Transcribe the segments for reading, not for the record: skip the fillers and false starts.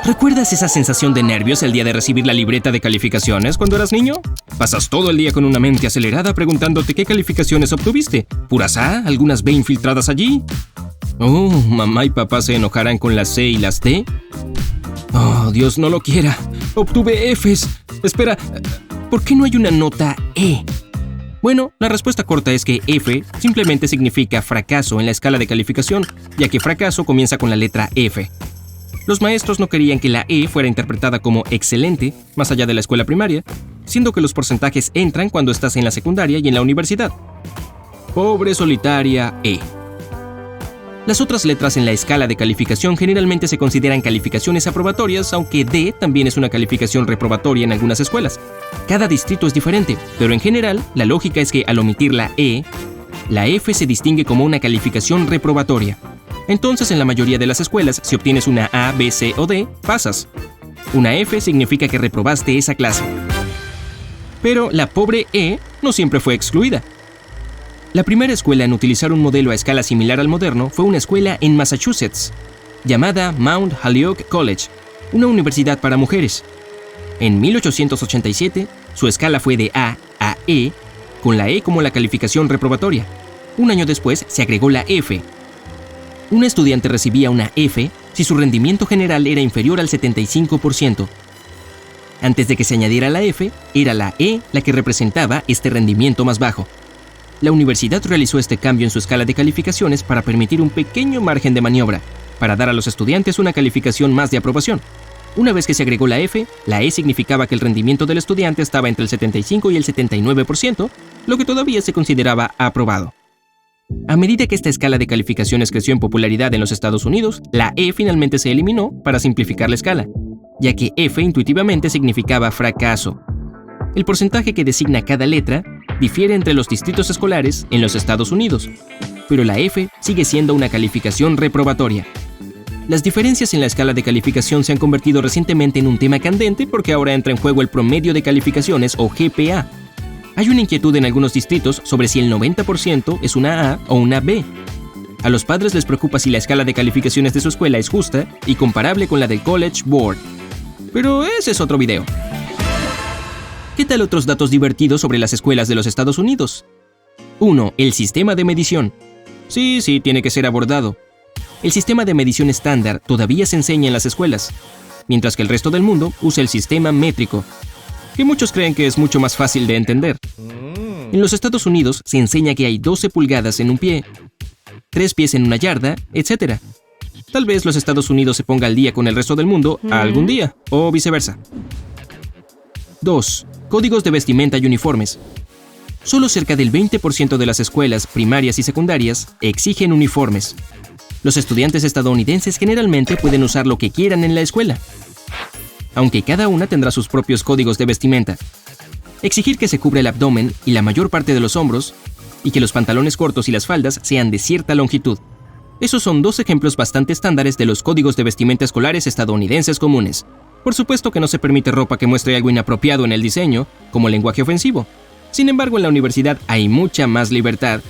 ¿Recuerdas esa sensación de nervios el día de recibir la libreta de calificaciones cuando eras niño? Pasas todo el día con una mente acelerada preguntándote qué calificaciones obtuviste. ¿Puras A? ¿Algunas B infiltradas allí? Oh, mamá y papá se enojarán con las C y las D. Oh, Dios no lo quiera. Obtuve Fs. Espera, ¿por qué no hay una nota E? Bueno, la respuesta corta es que F simplemente significa fracaso en la escala de calificación, ya que fracaso comienza con la letra F. Los maestros no querían que la E fuera interpretada como excelente, más allá de la escuela primaria, siendo que los porcentajes entran cuando estás en la secundaria y en la universidad. Pobre solitaria E. Las otras letras en la escala de calificación generalmente se consideran calificaciones aprobatorias, aunque D también es una calificación reprobatoria en algunas escuelas. Cada distrito es diferente, pero en general, la lógica es que al omitir la E, la F se distingue como una calificación reprobatoria. Entonces, en la mayoría de las escuelas, si obtienes una A, B, C o D, pasas. Una F significa que reprobaste esa clase. Pero la pobre E no siempre fue excluida. La primera escuela en utilizar un modelo a escala similar al moderno fue una escuela en Massachusetts, llamada Mount Holyoke College, una universidad para mujeres. En 1887, su escala fue de A a E, con la E como la calificación reprobatoria. Un año después se agregó la F. Un estudiante recibía una F si su rendimiento general era inferior al 75%. Antes de que se añadiera la F, era la E la que representaba este rendimiento más bajo. La universidad realizó este cambio en su escala de calificaciones para permitir un pequeño margen de maniobra, para dar a los estudiantes una calificación más de aprobación. Una vez que se agregó la F, la E significaba que el rendimiento del estudiante estaba entre el 75 y el 79%, lo que todavía se consideraba aprobado. A medida que esta escala de calificaciones creció en popularidad en los Estados Unidos, la E finalmente se eliminó para simplificar la escala, ya que F intuitivamente significaba fracaso. El porcentaje que designa cada letra difiere entre los distritos escolares en los Estados Unidos, pero la F sigue siendo una calificación reprobatoria. Las diferencias en la escala de calificación se han convertido recientemente en un tema candente porque ahora entra en juego el promedio de calificaciones o GPA. Hay una inquietud en algunos distritos sobre si el 90% es una A o una B. A los padres les preocupa si la escala de calificaciones de su escuela es justa y comparable con la del College Board. Pero ese es otro video. ¿Qué tal otros datos divertidos sobre las escuelas de los Estados Unidos? 1. El sistema de medición. Sí, tiene que ser abordado. El sistema de medición estándar todavía se enseña en las escuelas, mientras que el resto del mundo usa el sistema métrico, que muchos creen que es mucho más fácil de entender. En los Estados Unidos se enseña que hay 12 pulgadas en un pie, 3 pies en una yarda, etc. Tal vez los Estados Unidos se ponga al día con el resto del mundo algún día, o viceversa. 2. Códigos de vestimenta y uniformes. Solo cerca del 20% de las escuelas primarias y secundarias exigen uniformes. Los estudiantes estadounidenses generalmente pueden usar lo que quieran en la escuela, aunque cada una tendrá sus propios códigos de vestimenta. Exigir que se cubra el abdomen y la mayor parte de los hombros, y que los pantalones cortos y las faldas sean de cierta longitud. Esos son 2 ejemplos bastante estándares de los códigos de vestimenta escolares estadounidenses comunes. Por supuesto que no se permite ropa que muestre algo inapropiado en el diseño, como lenguaje ofensivo. Sin embargo, en la universidad hay mucha más libertad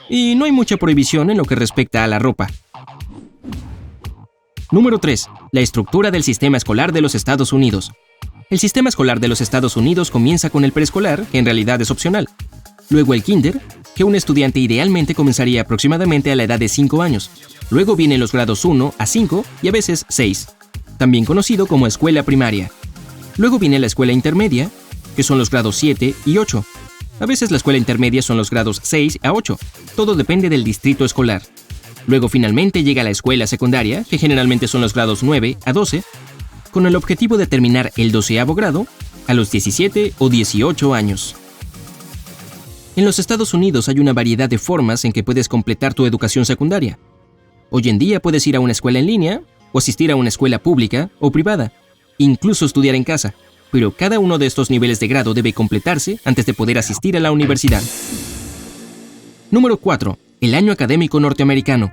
y no hay mucha prohibición en lo que respecta a la ropa. Número 3. La estructura del sistema escolar de los Estados Unidos. El sistema escolar de los Estados Unidos comienza con el preescolar, que en realidad es opcional. Luego el kinder, que un estudiante idealmente comenzaría aproximadamente a la edad de 5 años. Luego vienen los grados 1 a 5 y a veces 6. También conocido como escuela primaria. Luego viene la escuela intermedia, que son los grados 7 y 8. A veces la escuela intermedia son los grados 6 a 8. Todo depende del distrito escolar. Luego finalmente llega la escuela secundaria, que generalmente son los grados 9 a 12, con el objetivo de terminar el 12º grado a los 17 o 18 años. En los Estados Unidos hay una variedad de formas en que puedes completar tu educación secundaria. Hoy en día puedes ir a una escuela en línea, o asistir a una escuela pública o privada, incluso estudiar en casa, pero cada uno de estos niveles de grado debe completarse antes de poder asistir a la universidad. Número 4. El año académico norteamericano.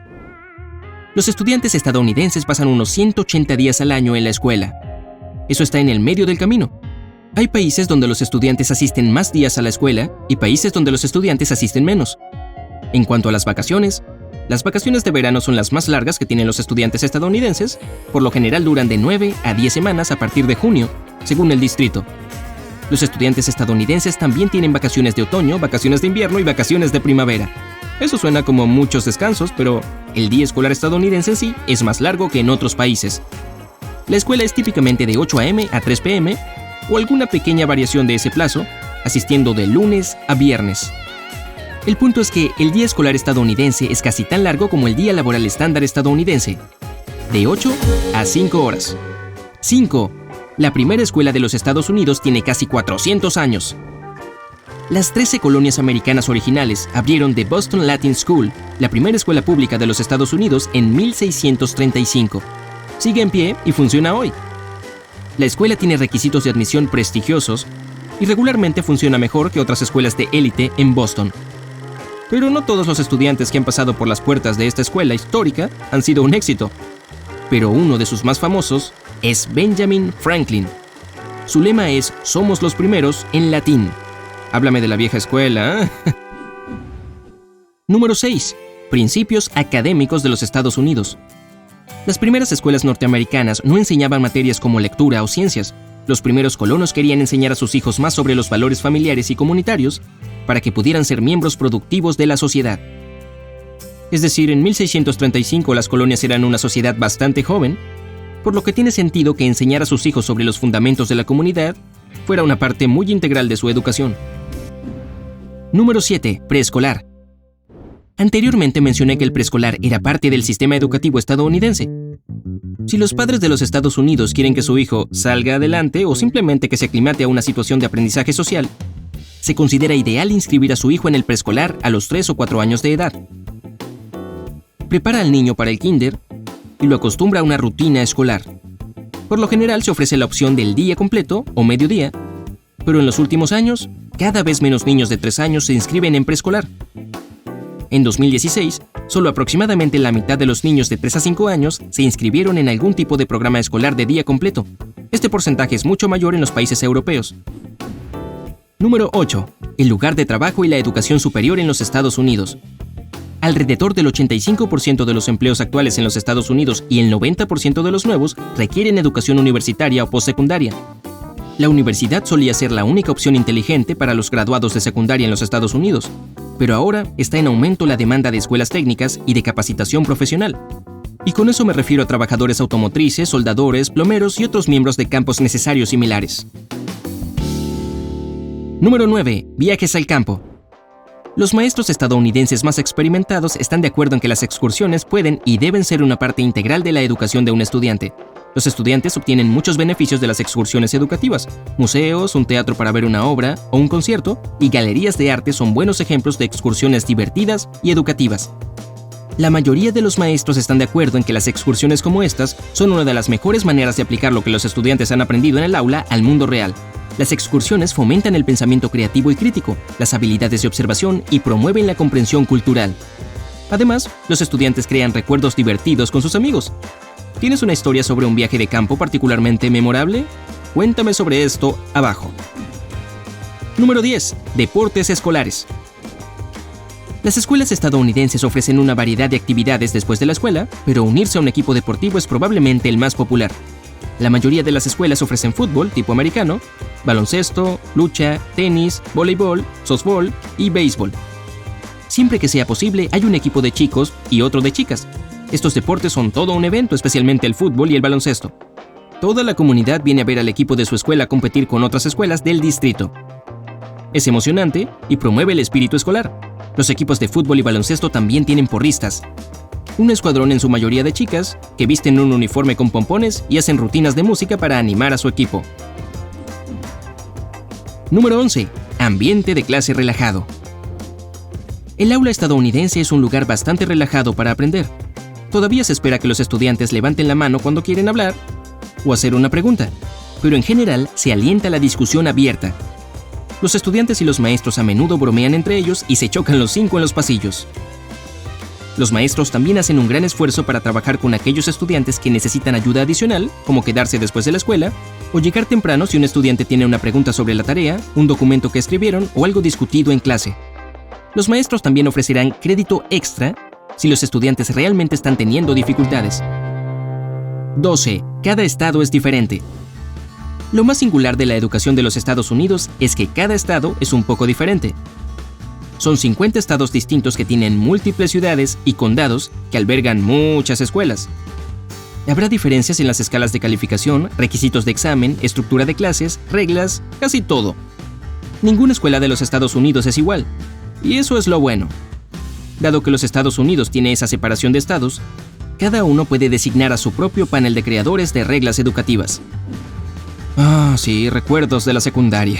Los estudiantes estadounidenses pasan unos 180 días al año en la escuela. Eso está en el medio del camino. Hay países donde los estudiantes asisten más días a la escuela y países donde los estudiantes asisten menos. En cuanto a las vacaciones, Las vacaciones de verano son las más largas que tienen los estudiantes estadounidenses, por lo general duran de 9 a 10 semanas a partir de junio, según el distrito. Los estudiantes estadounidenses también tienen vacaciones de otoño, vacaciones de invierno y vacaciones de primavera. Eso suena como muchos descansos, pero el día escolar estadounidense en sí es más largo que en otros países. La escuela es típicamente de 8 a.m. a 3 p.m. o alguna pequeña variación de ese plazo, asistiendo de lunes a viernes. El punto es que el día escolar estadounidense es casi tan largo como el día laboral estándar estadounidense, de 8 a 5 horas. 5. La primera escuela de los Estados Unidos tiene casi 400 años. Las 13 colonias americanas originales abrieron The Boston Latin School, la primera escuela pública de los Estados Unidos, en 1635. Sigue en pie y funciona hoy. La escuela tiene requisitos de admisión prestigiosos y regularmente funciona mejor que otras escuelas de élite en Boston. Pero no todos los estudiantes que han pasado por las puertas de esta escuela histórica han sido un éxito. Pero uno de sus más famosos es Benjamin Franklin. Su lema es "Somos los primeros" en latín. Háblame de la vieja escuela, ¿eh? Número 6. Principios académicos de los Estados Unidos. Las primeras escuelas norteamericanas no enseñaban materias como lectura o ciencias. Los primeros colonos querían enseñar a sus hijos más sobre los valores familiares y comunitarios para que pudieran ser miembros productivos de la sociedad. Es decir, en 1635 las colonias eran una sociedad bastante joven, por lo que tiene sentido que enseñar a sus hijos sobre los fundamentos de la comunidad fuera una parte muy integral de su educación. Número 7. Preescolar. Anteriormente mencioné que el preescolar era parte del sistema educativo estadounidense. Si los padres de los Estados Unidos quieren que su hijo salga adelante o simplemente que se aclimate a una situación de aprendizaje social, se considera ideal inscribir a su hijo en el preescolar a los 3 o 4 años de edad. Prepara al niño para el kinder y lo acostumbra a una rutina escolar. Por lo general se ofrece la opción del día completo o mediodía, pero en los últimos años, cada vez menos niños de 3 años se inscriben en preescolar. En 2016, solo aproximadamente la mitad de los niños de 3 a 5 años se inscribieron en algún tipo de programa escolar de día completo. Este porcentaje es mucho mayor en los países europeos. Número 8. El lugar de trabajo y la educación superior en los Estados Unidos. Alrededor del 85% de los empleos actuales en los Estados Unidos y el 90% de los nuevos requieren educación universitaria o postsecundaria. La universidad solía ser la única opción inteligente para los graduados de secundaria en los Estados Unidos, pero ahora está en aumento la demanda de escuelas técnicas y de capacitación profesional. Y con eso me refiero a trabajadores automotrices, soldadores, plomeros y otros miembros de campos necesarios similares. Número 9. Viajes al campo. Los maestros estadounidenses más experimentados están de acuerdo en que las excursiones pueden y deben ser una parte integral de la educación de un estudiante. Los estudiantes obtienen muchos beneficios de las excursiones educativas. Museos, un teatro para ver una obra o un concierto, y galerías de arte son buenos ejemplos de excursiones divertidas y educativas. La mayoría de los maestros están de acuerdo en que las excursiones como estas son una de las mejores maneras de aplicar lo que los estudiantes han aprendido en el aula al mundo real. Las excursiones fomentan el pensamiento creativo y crítico, las habilidades de observación y promueven la comprensión cultural. Además, los estudiantes crean recuerdos divertidos con sus amigos. ¿Tienes una historia sobre un viaje de campo particularmente memorable? Cuéntame sobre esto abajo. Número 10. Deportes escolares. Las escuelas estadounidenses ofrecen una variedad de actividades después de la escuela, pero unirse a un equipo deportivo es probablemente el más popular. La mayoría de las escuelas ofrecen fútbol tipo americano, baloncesto, lucha, tenis, voleibol, softball y béisbol. Siempre que sea posible, hay un equipo de chicos y otro de chicas. Estos deportes son todo un evento, especialmente el fútbol y el baloncesto. Toda la comunidad viene a ver al equipo de su escuela competir con otras escuelas del distrito. Es emocionante y promueve el espíritu escolar. Los equipos de fútbol y baloncesto también tienen porristas. Un escuadrón en su mayoría de chicas que visten un uniforme con pompones y hacen rutinas de música para animar a su equipo. Número 11. Ambiente de clase relajado. El aula estadounidense es un lugar bastante relajado para aprender. Todavía se espera que los estudiantes levanten la mano cuando quieren hablar o hacer una pregunta, pero en general se alienta la discusión abierta. Los estudiantes y los maestros a menudo bromean entre ellos y se chocan los 5 en los pasillos. Los maestros también hacen un gran esfuerzo para trabajar con aquellos estudiantes que necesitan ayuda adicional, como quedarse después de la escuela, o llegar temprano si un estudiante tiene una pregunta sobre la tarea, un documento que escribieron o algo discutido en clase. Los maestros también ofrecerán crédito extra si los estudiantes realmente están teniendo dificultades. 12. Cada estado es diferente. Lo más singular de la educación de los Estados Unidos es que cada estado es un poco diferente. Son 50 estados distintos que tienen múltiples ciudades y condados que albergan muchas escuelas. Habrá diferencias en las escalas de calificación, requisitos de examen, estructura de clases, reglas, casi todo. Ninguna escuela de los Estados Unidos es igual, y eso es lo bueno. Dado que los Estados Unidos tiene esa separación de estados, cada uno puede designar a su propio panel de creadores de reglas educativas. Sí, recuerdos de la secundaria.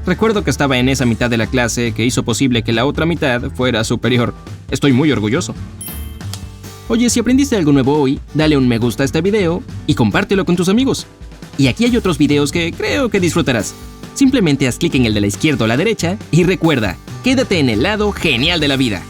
Recuerdo que estaba en esa mitad de la clase que hizo posible que la otra mitad fuera superior. Estoy muy orgulloso. Oye, si aprendiste algo nuevo hoy, dale un me gusta a este video y compártelo con tus amigos. Y aquí hay otros videos que creo que disfrutarás. Simplemente haz clic en el de la izquierda o la derecha y recuerda, quédate en el lado genial de la vida.